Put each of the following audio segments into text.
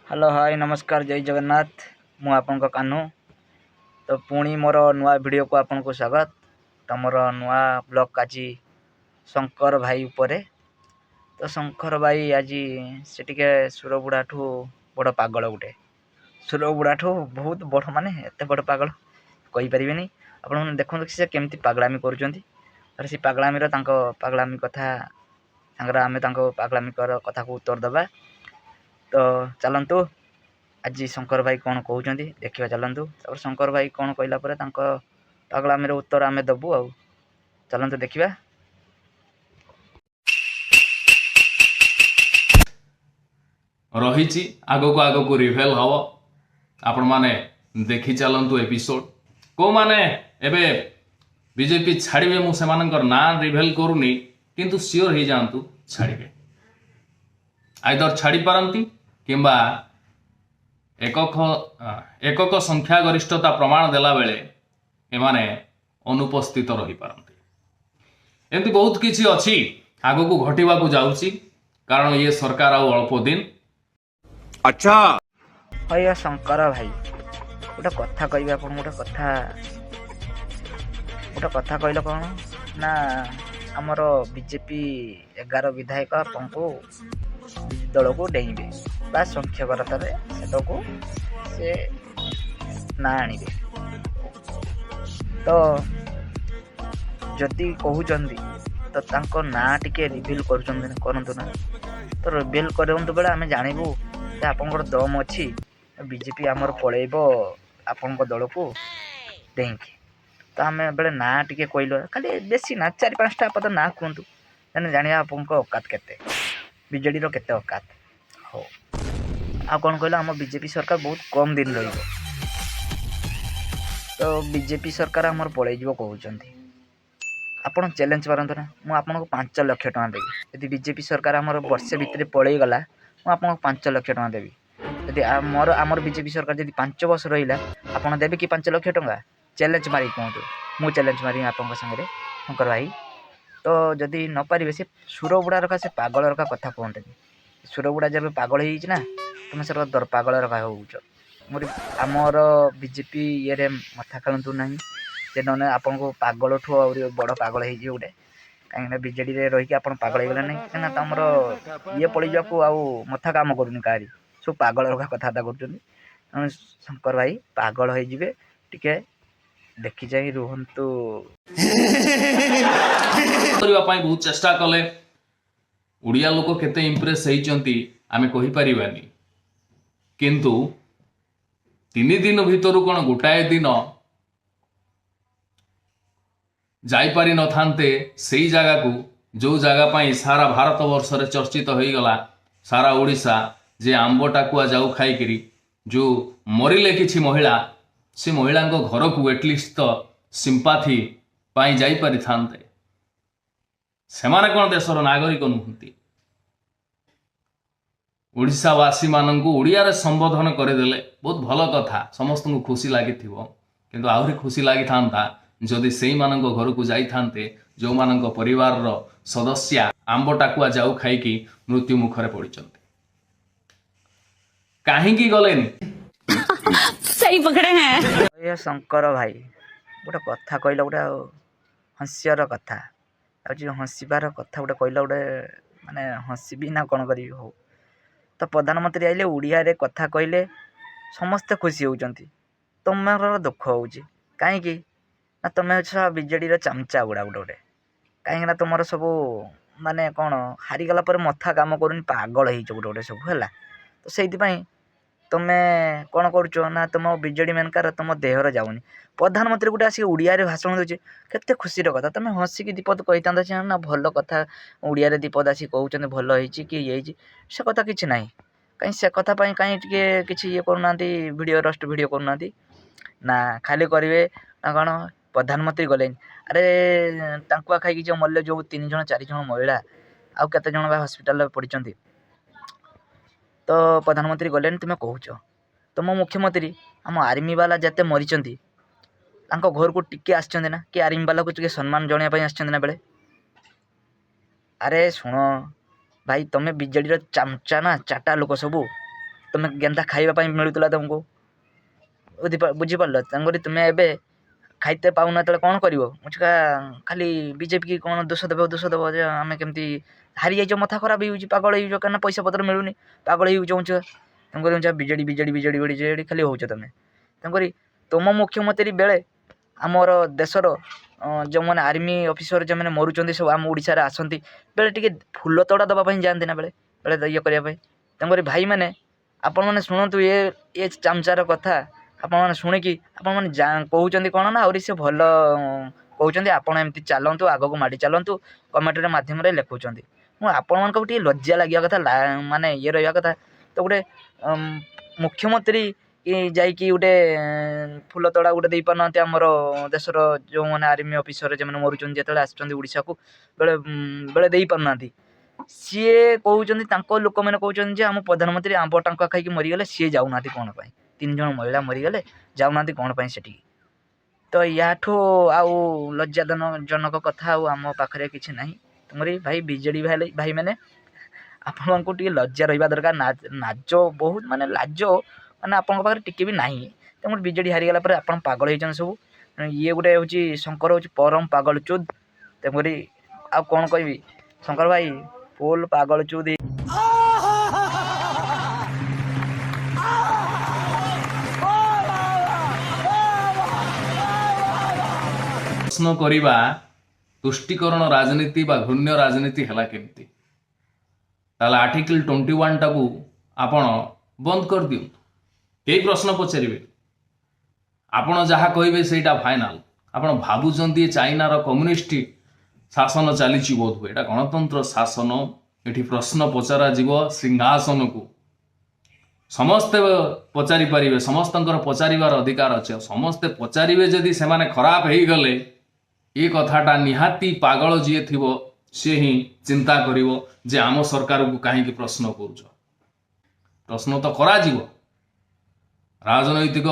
Hello hi नमस्कार जय जगन्नाथ मु आपन को कान्हू तो पुणी मोर नुआ वीडियो को आपन को स्वागत। तो मोर नुआ ब्लॉग काजी शंकर भाई उपरे। तो शंकर भाई आज से टिके सुरबुड़ा ठू बड़ पागल गुटे सुरबुड़ा ठू बहुत बड़ माने एत बड़ पागल कहि परिबेनी। आपन माने देखो से केमती पागलामी करूचंती अरे से पागलामी रो तांको पागलामी कथा संगरा आमे तांको पागलामी कर कथा को उत्तर दबा। तो चलंतु आज शंकर भाई कौन कहते देखा चलतु शंकर भाई कौन कहला पागलामी उत्तर आम दबू आ चलतु देखा। रही आगक आगक रिभेल हम आपण माने देखी चलतु एपिसोड को माने एबे बीजेपी छाड़े मुझे ना रिभेल करूनी किंतु सियोर हो जातु छाड़े आइदर छाड़ी पारती किंबा एकक संख्या गरिष्ठता प्रमाण देला बेले एमाने अनुपस्थित रही पारती। एमती बहुत किछि अछि आगकू घटिबाकू जाउछि कारण ये सरकार आ अल्प दिन। अच्छा भैया शंकर भाई गोटे कथा कहबे आपन गोटे कथा कहल कौन ना आमर बीजेपी 11 विधायक आपको दल को डेइबे बा संख्यकरतार को से ना आनिबे। तो जदि कहउचंदी तो तांको ना टिके रिवील करंतु ना तो रिवील करंतु बेला आमे जानिबू जे आपनकर दम अछि बीजेपी आमर पळेइबो आपनक दल को डेइके। तो आमे बेले ना टिके कहलो खाली बेसी ना 4-5टा पद ना कहंतु जाने जानिया आपनक औकात केते बीजेडी रो केते औकात हो आ कौन कहला आम बीजेपी सरकार बहुत कम दिन रही। तो बीजेपी सरकार आमर पलैज कहते आपड़ चैलेंज मारत ना मुझे आपको 5 लाख टका देवी यदि बीजेपी सरकार आमर वर्षे भितर पलैगला मुझे आपको 5 लाख टका देवी यदि आमर बीजेपी सरकार जब 5 वर्ष रहा आपड़ देवे कि 5 लाख टका चैलेंज मारी कहतु मु चैलेंज मारी आप सागर शंकर भाई। तो जदि न पारे से सुरबुड़ा रखा से पागल रखा कथा कहते सुरबुड़ा जब पागल हो तुम सर दर पागल रखा हो मोर आमर बीजेपी ये मथा खेलतु ना जे न आपन को पागल ठू बड़ पागल हो गोटे कहीं बीजेडी रही आप पागल हो गला ना तुमर ये पड़ जाकू आउ मथा काम करूनी कहारी सब पागल रखा कथबार्ता कर शंकर भाई पागल हो टिके देखी जाई रुहंतु। बहुत चेष्टा कले उड़िया लोक केते इम्प्रेस होइचंती आमे कहि परिबानी किंतु 3 दिन भितर कौन गोटाए दिन जाई पारि न थांते सेई जगह को जो जगह पाई सारा भारत वर्ष रे चर्चित हो गला सारा ओडिशा जे आंब टाकुआ जाऊ खाई जो मरिले किछि महिला से महिला घर को एटलिस्ट तो सिंपाथी पाई जाई पारि थांते सेमाने कौन देशर नागरिक नुहंती ओडिशावासी माननकु ओडिया रे संबोधन करदेले बहुत भल कथा समस्त को खुशी लगी किंतु आहरी खुशी लगी था जदि से घर को जाई थांते जो मानक परिवार रो सदस्य आंब टाकुआ जाऊ खाई मृत्यु मुखरे पड़िचंते काहेकि गलेनी सही पकड़े हैं ये शंकर भाई गोटे कथा कहला गोटे हंस्यर कथा हंसबार कथा गोटे कहला गोटे माने हंसबी ना कौन करी हो। तो प्रधानमंत्री आइले उड़िया रे कथा कहले समस्ते खुशी होउचंती तुमर दुख होउची कहीं ना तुम बीजेडी चामचा गुड़ा गोटे कहीं तुम सब माने कौन हारीगला पर मथा काम करूनी पागल हो गोटे गोटे सब है। तो से तुम्हें कौन करुच ना तुम बीजेडी मेनकार तुम देहर जाऊनी प्रधानमंत्री गोटे आसिक उड़िया रे भाषण दूचे केते खुशीर कथा तुम हसिकी दीपद कही था ना भल कथा उड़िया रे दीपद आसिक कहते भल होती कि ये से कथा किसी ना कहीं से कथा कहीं किसी ये करना वीडियो रस्ट वीडियो करना ना खाली करेंगे ना कौन प्रधानमंत्री गले अरे टाकुआ खाई जो मल्ल जो 3 जन 4 जन महिला आउ केते जन हस्पिटाल पड़ती। तो प्रधानमंत्री गले तुम कहूच तुम मुख्यमंत्री आम आर्मी वाला जिते मरीचंती घर को टिके आसचंती ना कि आर्मी वाला को टिके सम्मान जणाया आसचंती ना बेले अरे शुण भाई तुम्हें बीजेडी चामचा ना चाटा लोक सबू ତୁମେ କେନ୍ତା ଖାଇବା ପାଇଁ ମିଳୁଥିଲା ତୁମକୁ ବୁଝିପାରିଲ। ତେଣୁକରି ତୁମେ ଏବେ ଖାଇତେ ପାଉନ ଯେତେବେଳେ କ'ଣ କରିବ ଖାଲି ବିଜେପି କି କ'ଣ ଦୋଷ ଦେବ ଯେ ଆମେ କେମିତି ହାରିଯାଇଛ, ମଥା ଖରାପ ହେଇଯାଉଛି, ପାଗଳ ହେଇଯାଉଛ, କାରଣ ପଇସା ପତ୍ର ମିଳୁନି, ପାଗଳ ହେଇଯାଉଛ। ତେଣୁକରି ବିଜେଡ଼ି ଖାଲି ହେଉଛ ତୁମେ। ତେଣୁକରି ତୁମ ମୁଖ୍ୟମନ୍ତ୍ରୀ ବେଳେ ଆମର ଦେଶର ଯେଉଁମାନେ ଆର୍ମି ଅଫିସର ଯେଉଁମାନେ ମରୁଛନ୍ତି ସବୁ ଆମ ଓଡ଼ିଶାରେ ଆସନ୍ତି ବେଳେ ଟିକେ ଫୁଲ ତୋଡ଼ା ଦେବା ପାଇଁ ଯାଆନ୍ତି ନା ବେଳେ ଇଏ କରିବା ପାଇଁ। ତେଣୁକରି ଭାଇମାନେ ଆପଣମାନେ ଶୁଣନ୍ତୁ ଏ ଚାମଚାର କଥା ଆପଣମାନେ ଶୁଣିକି ଆପଣମାନେ କହୁଛନ୍ତି କ'ଣ ନା ଆହୁରି ସେ ଭଲ କହୁଛନ୍ତି। ଆପଣ ଏମିତି ଚାଲନ୍ତୁ, ଆଗକୁ ମାଡ଼ି ଚାଲନ୍ତୁ, କମେଣ୍ଟରେ ମାଧ୍ୟମରେ ଲେଖୁଛନ୍ତି। ମୁଁ ଆପଣମାନଙ୍କୁ ଟିକେ ଲଜ୍ଜା ଲାଗିବା କଥା, ମାନେ ଇଏ ରହିବା କଥା। ତ ଗୋଟେ ମୁଖ୍ୟମନ୍ତ୍ରୀ ଯାଇକି ଗୋଟେ ଫୁଲ ତୋଡ଼ା ଗୋଟେ ଦେଇପାରୁନାହାନ୍ତି ଆମର ଦେଶର ଯେଉଁମାନେ ଆର୍ମି ଅଫିସର ଯେଉଁମାନେ ମରୁଛନ୍ତି ଯେତେବେଳେ ଆସୁଛନ୍ତି ଓଡ଼ିଶାକୁ ବେଳେ ଦେଇପାରୁନାହାନ୍ତି। ସିଏ କହୁଛନ୍ତି, ତାଙ୍କ ଲୋକମାନେ କହୁଛନ୍ତି ଯେ ଆମ ପ୍ରଧାନମନ୍ତ୍ରୀ ଆମ୍ବ ଟଙ୍କା ଖାଇକି ମରିଗଲେ, ସିଏ ଯାଉନାହାନ୍ତି କ'ଣ ପାଇଁ? 3 ଜଣ ମହିଳା ମରିଗଲେ, ଯାଉନାହାନ୍ତି କ'ଣ ପାଇଁ ସେଠିକି? ତ ୟାଠୁ ଆଉ ଲଜ୍ଜାଜନକ କଥା ଆଉ ଆମ ପାଖରେ କିଛି ନାହିଁ। ତୁମରି ଭାଇ ବିଜେଡ଼ି ଭାଇମାନେ ଆପଣଙ୍କୁ ଟିକେ ଲଜ୍ଜା ରହିବା ଦରକାର। ଲାଜ ବହୁତ ମାନେ ଲାଜ ମାନେ ଆପଣଙ୍କ ପାଖରେ ଟିକେ ବି ନାହିଁ। ତେଣୁ ବିଜେଡ଼ି ହାରିଗଲା ପରେ ଆପଣ ପାଗଳ ହେଇଛନ୍ତି ସବୁ। ଇଏ ଗୋଟେ ହେଉଛି ଶଙ୍କର ହେଉଛି ପରମ ପାଗଳ ଚୁଦ୍। ତେଣୁକରି ଆଉ କ'ଣ କହିବି, ଶଙ୍କର ଭାଇ ଫୁଲ୍ ପାଗଳ ଚୁଦ୍। ପ୍ରଶ୍ନ କରିବା ତୁଷ୍ଟିକରଣ ରାଜନୀତି ବା ଘୃଣ୍ୟ ରାଜନୀତି ହେଲା କେମିତି? ତାହେଲେ ଆର୍ଟିକଲ 21ଟାକୁ ଆପଣ ବନ୍ଦ କରିଦିଅନ୍ତୁ। କେହି ପ୍ରଶ୍ନ ପଚାରିବେ, ଆପଣ ଯାହା କହିବେ ସେଇଟା ଫାଇନାଲ। ଆପଣ ଭାବୁଛନ୍ତି ଚାଇନାର କମ୍ୟୁନିଷ୍ଟ ଶାସନ ଚାଲିଛି ବୋଧହୁଏ, ଏଇଟା ଗଣତନ୍ତ୍ର ଶାସନ। ଏଠି ପ୍ରଶ୍ନ ପଚରାଯିବ ସିଂହାସନକୁ। ସମସ୍ତେ ପଚାରି ପାରିବେ, ସମସ୍ତଙ୍କର ପଚାରିବାର ଅଧିକାର ଅଛି। ସମସ୍ତେ ପଚାରିବେ ଯଦି ସେମାନେ ଖରାପ ହେଇଗଲେ, ଏ କଥାଟା ନିହାତି ପାଗଳ ଯିଏ ଥିବ ସିଏ ହିଁ ଚିନ୍ତା କରିବ ଯେ ଆମ ସରକାରକୁ କାହିଁକି ପ୍ରଶ୍ନ କରୁଛ। ପ୍ରଶ୍ନ ତ କରାଯିବ। ରାଜନୈତିକ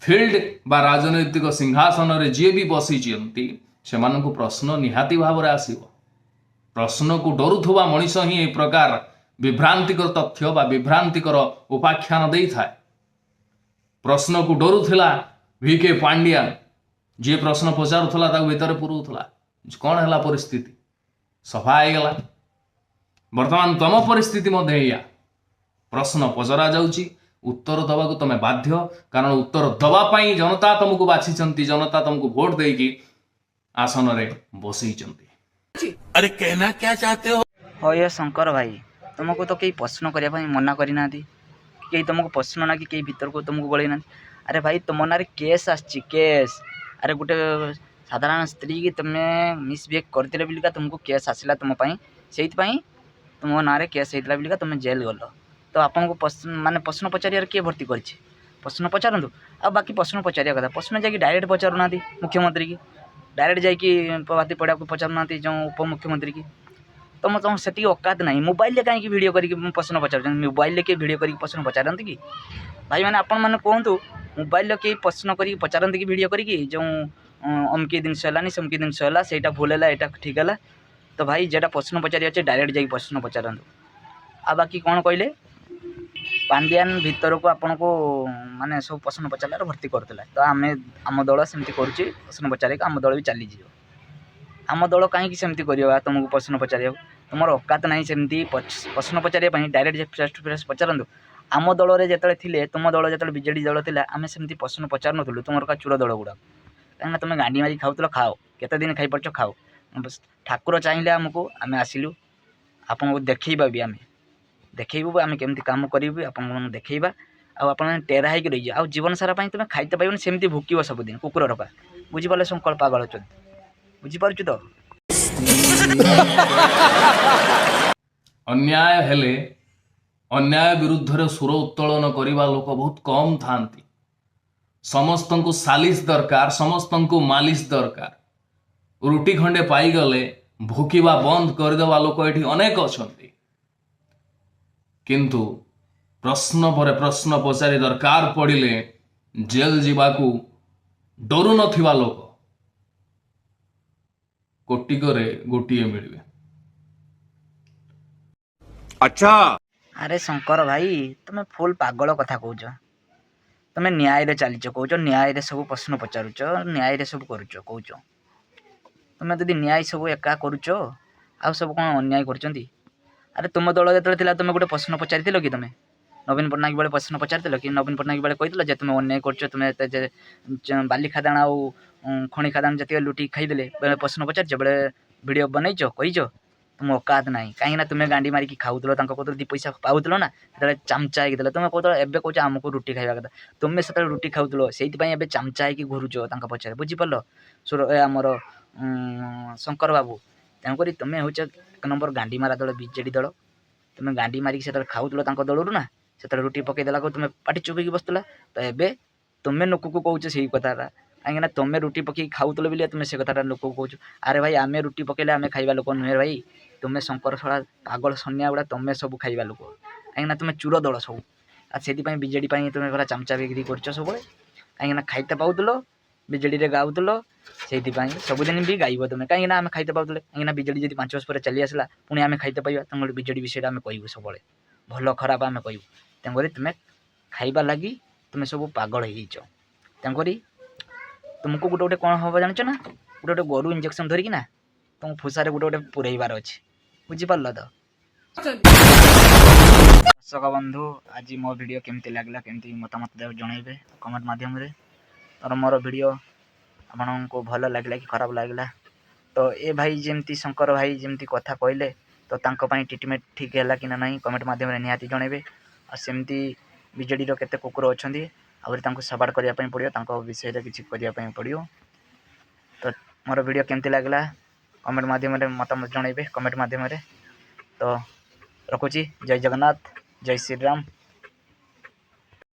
ଫିଲ୍ଡ ବା ରାଜନୈତିକ ସିଂହାସନରେ ଯିଏ ବି ବସିଛନ୍ତି ସେମାନଙ୍କୁ ପ୍ରଶ୍ନ ନିହାତି ଭାବରେ ଆସିବ। ପ୍ରଶ୍ନକୁ ଡରୁଥିବା ମଣିଷ ହିଁ ଏ ପ୍ରକାର ବିଭ୍ରାନ୍ତିକର ତଥ୍ୟ ବା ବିଭ୍ରାନ୍ତିକର ଉପାଖ୍ୟାନ ଦେଇଥାଏ। ପ୍ରଶ୍ନକୁ ଡରୁଥିଲା VK ପାଣ୍ଡିଆନ, ଯିଏ ପ୍ରଶ୍ନ ପଚାରୁଥିଲା ତାକୁ ଭିତରେ ପୁରଉଥିଲା। କ'ଣ ହେଲା ପରିସ୍ଥିତି? ସଫା ହେଇଗଲା। ବର୍ତ୍ତମାନ ତମ ପରିସ୍ଥିତି ମଧ୍ୟ ଏଇଆ। ପ୍ରଶ୍ନ ପଚରା ଯାଉଛି, ଉତ୍ତର ଦେବାକୁ ତମେ ବାଧ୍ୟ, କାରଣ ଉତ୍ତର ଦେବା ପାଇଁ ଜନତା ତମକୁ ବାଛିଛନ୍ତି, ଜନତା ତମକୁ ଭୋଟ ଦେଇକି ଆସନରେ ବସେଇଛନ୍ତି। अरे कहना क्या चाहते हो? ହଏ ଶଙ୍କର ଭାଇ, ତୁମକୁ ତ କେହି ପ୍ରଶ୍ନ କରିବା ପାଇଁ ମନା କରିନାହାନ୍ତି, କେହି ତୁମକୁ ପ୍ରଶ୍ନ ନା କି କେହି ଭିତରକୁ ତୁମକୁ ଗଳେଇ ନାହାନ୍ତି। ଆରେ ଭାଇ ତୁମ ନାଁରେ କେସ୍ ଆସିଛି, କେସ୍। ଆରେ ଗୋଟେ ସାଧାରଣ ସ୍ତ୍ରୀ କି ତୁମେ ମିସବିହେଭ୍ କରିଥିଲେ ବୋଲିକା ତୁମକୁ କେସ୍ ଆସିଲା ତୁମ ପାଇଁ, ସେଇଥିପାଇଁ ତୁମ ନାଁରେ କେସ୍ ହେଇଥିଲା ବୋଲିକା ତୁମେ ଜେଲ୍ ଗଲ। ତ ଆପଣଙ୍କୁ ପ୍ରଶ୍ନ ପଚାରିବାରେ କିଏ ଭର୍ତ୍ତି କରିଛି? ପ୍ରଶ୍ନ ପଚାରନ୍ତୁ। ଆଉ ବାକି ପ୍ରଶ୍ନ ପଚାରିବା କଥା, ପ୍ରଶ୍ନ ଯାଇକି ଡାଇରେକ୍ଟ ପଚାରୁନାହାନ୍ତି ମୁଖ୍ୟମନ୍ତ୍ରୀ କି, ଡାଇରେକ୍ଟ ଯାଇକି ପ୍ରଭାତୀ ପଡ଼ାକୁ ପଚାରୁନାହାନ୍ତି ଯେଉଁ ଉପମୁଖ୍ୟମନ୍ତ୍ରୀ କି। ତମ ସେତିକି ଅକାତ ନାହିଁ। ମୋବାଇଲରେ କାହିଁକି ଭିଡ଼ିଓ କରିକି ପ୍ରଶ୍ନ ପଚାରୁଛନ୍ତି? ମୋବାଇଲରେ କିଏ ଭିଡ଼ିଓ କରିକି ପ୍ରଶ୍ନ ପଚାରନ୍ତି କି? ଭାଇମାନେ ଆପଣମାନେ କୁହନ୍ତୁ, ମୋବାଇଲରେ କେହି ପ୍ରଶ୍ନ କରିକି ପଚାରନ୍ତି କି ଭିଡ଼ିଓ କରିକି ଯେଉଁ ଅମକି ଜିନିଷ ହେଲାନି ସେମକି ଜିନିଷ ହେଲା, ସେଇଟା ଭୁଲ ହେଲା, ଏଇଟା ଠିକ୍ ହେଲା? ତ ଭାଇ ଯେଟା ପ୍ରଶ୍ନ ପଚାରିବା ଅଛି ଡାଇରେକ୍ଟ ଯାଇକି ପ୍ରଶ୍ନ ପଚାରନ୍ତୁ। ଆଉ ବାକି କ'ଣ କହିଲେ, ପାଣ୍ଡିଆନ ଭିତରକୁ ଆପଣଙ୍କୁ ମାନେ ସବୁ ପ୍ରଶ୍ନ ପଚାରିଲାରୁ ଭର୍ତ୍ତି କରୁଥିଲା। ତ ଆମ ଦଳ ସେମିତି କରୁଛି, ପ୍ରଶ୍ନ ପଚାରିବାକୁ ଆମ ଦଳ ବି ଚାଲିଯିବ। ଆମ ଦଳ କାହିଁକି ସେମିତି କରିବା ତୁମକୁ ପ୍ରଶ୍ନ ପଚାରିବାକୁ? ତୁମର ଅକାତ ନାହିଁ ସେମିତି ପ୍ରଶ୍ନ ପଚାରିବା ପାଇଁ। ଡାଇରେକ୍ଟ ଫେସ୍ ଟୁ ଫେସ୍ ପଚାରନ୍ତୁ। ଆମ ଦଳରେ ଯେତେବେଳେ ଥିଲେ, ତୁମ ଦଳ ଯେତେବେଳେ ବିଜେଡ଼ି ଦଳ ଥିଲା, ଆମେ ସେମିତି ପ୍ରଶ୍ନ ପଚାରୁନଥିଲୁ ତୁମର ଚୂର ଦଳ ଗୁଡ଼ାକ। କାହିଁକିନା ତୁମେ ଗାଣ୍ଡି ମାରି ଖାଉଥିଲ, ଖାଅ, କେତେ ଦିନ ଖାଇପାରୁଛ ଖାଅ। ଠାକୁର ଚାହିଁଲେ ଆମକୁ, ଆମେ ଆସିଲୁ, ଆପଣଙ୍କୁ ଦେଖେଇବା ବି, ଆମେ ଦେଖେଇବୁ ଆମେ କେମିତି କାମ କରିବୁ, ଆପଣଙ୍କୁ ଦେଖେଇବା। ଆଉ ଆପଣମାନେ ଟେରା ହେଇକି ରହିଯିବ, ଆଉ ଜୀବନ ସାରା ପାଇଁ ତୁମେ ଖାଇତେ ପାଇବନି, ସେମିତି ଭୁକିବ ସବୁଦିନ କୁକୁର ରପା। ବୁଝିପାରିଲେ ଶଙ୍କର ପାଗଳ ଅଛନ୍ତି? ବୁଝିପାରୁଛୁ ତ? ଅନ୍ୟାୟ ହେଲେ ଅନ୍ୟାୟ ବିରୁଦ୍ଧରେ ସୁର ଉତ୍ତୋଳନ କରିବା ଲୋକ ବହୁତ କମ୍ ଥାନ୍ତି। ସମସ୍ତଙ୍କୁ ସାଲିସ ଦରକାର, ସମସ୍ତଙ୍କୁ ମାଲିସ ଦରକାର। ରୁଟି ଖଣ୍ଡେ ପାଇଗଲେ ଭୁକିବା ବନ୍ଦ କରିଦେବା ଲୋକ ଏଠି ଅନେକ ଅଛନ୍ତି। କିନ୍ତୁ ପ୍ରଶ୍ନ ପରେ ପ୍ରଶ୍ନ ପଚାରି ଦରକାର ପଡ଼ିଲେ ଜେଲ୍ ଯିବାକୁ ଡରୁ ନଥିବା ଲୋକ କୋଟିକରେ ଗୋଟିଏ ମିଳିବେ। अच्छा ଆରେ ଶଙ୍କର ଭାଇ ତୁମେ ଫୁଲ୍ ପାଗଳ କଥା କହୁଛ। ତୁମେ ନ୍ୟାୟରେ ଚାଲିଛ କହୁଛ, ନ୍ୟାୟରେ ସବୁ ପ୍ରଶ୍ନ ପଚାରୁଛ, ନ୍ୟାୟରେ ସବୁ କରୁଛ କହୁଛ। ତୁମେ ଯଦି ନ୍ୟାୟ ସବୁ ଏକା କରୁଛ, ଆଉ ସବୁ କ'ଣ ଅନ୍ୟାୟ କରୁଛନ୍ତି? ଆରେ ତୁମ ଦଳ ଯେତେବେଳେ ଥିଲା ତୁମେ ଗୋଟେ ପ୍ରଶ୍ନ ପଚାରିଥିଲ କି? ତୁମେ ନବୀନ ପଟ୍ଟନାୟକ ବେଳେ ପ୍ରଶ୍ନ ପଚାରିଥିଲ କି? ନବୀନ ପଟ୍ଟନାୟକ ବେଳେ କହିଥିଲ ଯେ ତୁମେ ଅନ୍ୟାୟ କରୁଛ, ତୁମେ ଏତେ ଯେ ବାଲି ଖାଦାଣ ଆଉ ଖଣି ଖାଦାଣ ଯେତିକି ଲୁଟିକି ଖାଇଦେଲେ ବେଳେ ପ୍ରଶ୍ନ ପଚାରିଛ, ବେଳେ ଭିଡ଼ିଓ ବନେଇଛ, କହିଛ? ତୁମ ଅକାତ ନାହିଁ। କାହିଁକିନା ତୁମେ ଗାଣ୍ଡି ମାରିକି ଖାଉଥିଲ, ତାଙ୍କ କତରୁ 2 ପଇସା ପାଉଥିଲ ନା, ସେତେବେଳେ ଚାମଚା ହେଇକି ଦେଲ। ତୁମେ କହୁଥିଲ ଏବେ କହୁଛ ଆମକୁ ରୁଟି ଖାଇବା କଥା। ତୁମେ ସେତେବେଳେ ରୁଟି ଖାଉଥିଲ, ସେଇଥିପାଇଁ ଏବେ ଚାମଚା ହେଇକି ଘୁରୁଛ ତାଙ୍କ ପଛରେ, ବୁଝିପାରିଲ? ଆମର ଶଙ୍କର ବାବୁ। ତେଣୁକରି ତୁମେ ହେଉଛ 1 ନମ୍ବର ଗାଣ୍ଡି ମାରା ଦଳ, ବିଜେଡ଼ି ଦଳ। ତୁମେ ଗାଣ୍ଡି ମାରିକି ସେତେବେଳେ ଖାଉଥିଲ ତାଙ୍କ ଦଳରୁ ନା, ସେତେବେଳେ ରୁଟି ପକେଇ ଦେଲାକୁ ତୁମେ ପାଟି ଚୁପ୍ ହେଇକି ବସୁଥିଲ। ତ ଏବେ ତୁମେ ଲୋକକୁ କହୁଛ ସେଇ କଥାଟା, କାହିଁକିନା ତୁମେ ରୁଟି ପକେଇକି ଖାଉଥିଲ ବୋଲି ତୁମେ ସେ କଥାଟା ଲୋକକୁ କହୁଛ। ଆରେ ଭାଇ ଆମେ ରୁଟି ପକେଇଲେ ଆମେ ଖାଇବା ଲୋକ ନୁହେଁ ଭାଇ। ତୁମେ ଶଙ୍କର ଶଳା ପାଗଳ ସନ୍ୟା ଗୁଡ଼ା, ତୁମେ ସବୁ ଖାଇବା ଲୋକ, କାହିଁକିନା ତୁମେ ଚୁର ଦଳ ସବୁ। ଆଉ ସେଥିପାଇଁ ବିଜେଡ଼ି ପାଇଁ ତୁମେ ପୁରା ଚାମଚା ବିକ୍ରି କରୁଛ ସବୁବେଳେ, କାହିଁକିନା ଖାଇତେ ପାଉଥିଲ, ବିଜେଡ଼ିରେ ଗାଉଥିଲ। ସେଇଥିପାଇଁ ସବୁଦିନ ବି ଗାଇବ ତୁମେ, କାହିଁକିନା ଆମେ ଖାଇତେ ପାଉଥିଲେ। କାହିଁକିନା ବିଜେଡ଼ି ଯଦି 5 ବର୍ଷ ପରେ ଚାଲି ଆସିଲା, ପୁଣି ଆମେ ଖାଇତେ ପାଇବା। ତେଣୁକରି ବିଜେଡ଼ି ବିଷୟରେ ଆମେ କହିବୁ ସବୁବେଳେ, ଭଲ ଖରାପ ଆମେ କହିବୁ। ତେଣୁକରି ତୁମେ ଖାଇବା ଲାଗି ତୁମେ ସବୁ ପାଗଳ ହେଇଯାଇଛ। ତେଣୁକରି ତୁମକୁ ଗୋଟେ କ'ଣ ହେବ ଜାଣିଛ ନା? ଗୋଟେ ଗୋରୁ ଇଞ୍ଜେକ୍ସନ୍ ଧରିକି ନା ତୁମ ଫୁସାରେ ଗୋଟେ ପୁରେଇବାର ଅଛି, ବୁଝିପାରିଲ ତ? ଦର୍ଶକ ବନ୍ଧୁ, ଆଜି ମୋ ଭିଡ଼ିଓ କେମିତି ଲାଗିଲା, କେମିତି ମତାମତ ଜଣାଇବେ କମେଣ୍ଟ ମାଧ୍ୟମରେ। ତର ମୋର ଭିଡ଼ିଓ ଆପଣଙ୍କୁ ଭଲ ଲାଗିଲା କି ଖରାପ ଲାଗିଲା, ତ ଏ ଭାଇ ଯେମିତି ଶଙ୍କର ଭାଇ ଯେମିତି କଥା କହିଲେ, ତ ତାଙ୍କ ପାଇଁ ଟ୍ରିଟମେଣ୍ଟ ଠିକ୍ ହେଲା କି ନା ନାହିଁ କମେଣ୍ଟ ମାଧ୍ୟମରେ ନିହାତି ଜଣାଇବେ। ଆଉ ସେମିତି ବିଜେଡ଼ିର କେତେ କୁକୁର ଅଛନ୍ତି, ଆହୁରି ତାଙ୍କୁ ସବାଡ଼ କରିବା ପାଇଁ ପଡ଼ିବ, ତାଙ୍କ ବିଷୟରେ କିଛି କରିବା ପାଇଁ ପଡ଼ିବ। ତ ମୋର ଭିଡ଼ିଓ କେମିତି ଲାଗିଲା କମେଣ୍ଟ ମାଧ୍ୟମରେ ମତାମତ ଜଣାଇବେ କମେଣ୍ଟ ମାଧ୍ୟମରେ। ତ ରଖୁଛି, ଜୟ ଜଗନ୍ନାଥ, ଜୟ ଶ୍ରୀରାମ।